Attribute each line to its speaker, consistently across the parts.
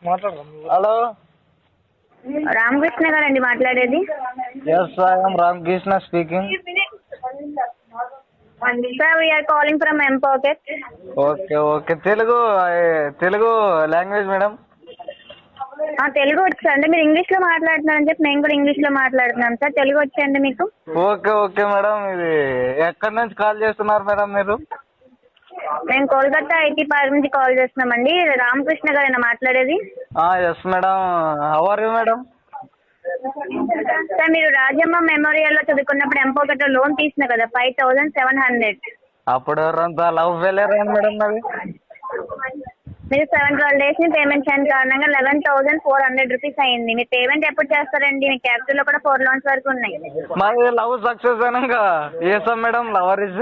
Speaker 1: Hello,
Speaker 2: Ramakrishna గారండి మాట్లాడేది?
Speaker 1: Yes I'm Ramakrishna speaking.
Speaker 2: Sir we are calling from mPokket.
Speaker 1: Okay okay, Telugu language madam.
Speaker 2: Telugu వచ్చండి. మీరు ఇంగ్లీష్లో మాట్లాడుతున్నారని చెప్పి మేము కూడా ఇంగ్లీష్లో మాట్లాడుతున్నాం సార్. తెలుగు వచ్చండి మీకు?
Speaker 1: ఓకే ఓకే మేడం, ఇది ఎక్కడి నుంచి కాల్ చేస్తున్నారు మేడం మీరు?
Speaker 2: మేము కోల్కతా ఐటీ పార్క్ నుంచి కాల్ చేస్తున్నామండి. రామకృష్ణ గారేనా మాట్లాడేది?
Speaker 1: Yes madam, how are you madam?
Speaker 2: Sir మీరు రాజమ్మ మెమోరియల్లో చదువుకున్నప్పుడు ఎంపాకెట్లో లోన్ తీసిన కదా 5700.
Speaker 1: అప్పుడు ఎవరంతా లవ్ ఫెయిలియర్ అయింది మేడం నాది.
Speaker 2: మీరు 7-12 days ని పేమెంట్ చేయని కారణంగా 11,400 రూపీస్ అయింది. మీరు పేమెంట్ ఎప్పుడు చేస్తారండి? మీ క్యాపిటల్లో కూడా 4 loans వరకు ఉన్నాయి.
Speaker 1: మరి లవ్ సక్సెస్ అయినాక చేస్తాం మేడం. లవర్ ఇస్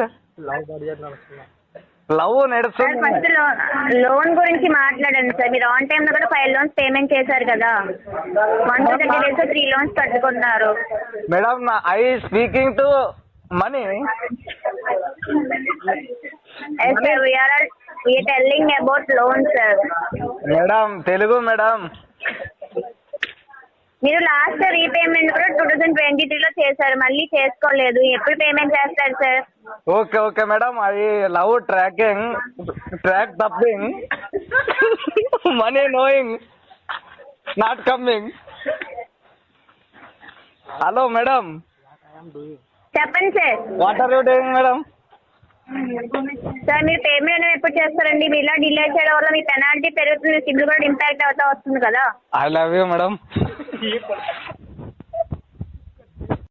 Speaker 1: లవ్ నడుస్తుంది.
Speaker 2: ఫస్ట్ లోన్ గురించి మాట్లాడండి సార్. మీరు ఆన్ టైమ్ లో కూడా 5 loans పేమెంట్ చేశారు కదా. 130 days 3 loans కట్టుకున్నారు
Speaker 1: madam. I speaking to money.
Speaker 2: We are telling about loans sir.
Speaker 1: Madam Telugu madam.
Speaker 2: మీరు లాస్ట్ రీపేమెంట్ కూడా 2023లో చేశారు, మళ్ళీ చేసుకోలేదు. ఎప్పుడు పేమెంట్ చేస్తారు సార్?
Speaker 1: ఓకే ఓకే మేడం, అది love track tapping, money knowing, not coming. Hello madam,
Speaker 2: చెప్పండి sir.
Speaker 1: What are you doing madam?
Speaker 2: Sir మీరు పేమెంట్ అనేది ఎప్పుడు చేస్తారండి? మీరు ఇలా డిలే చేయడం వల్ల మీ పెనాల్టీ పెరుగుతుంది, సిబిల్ కూడా ఇంపాక్ట్ అవుతా వస్తుంది కదా.
Speaker 1: I love you madam.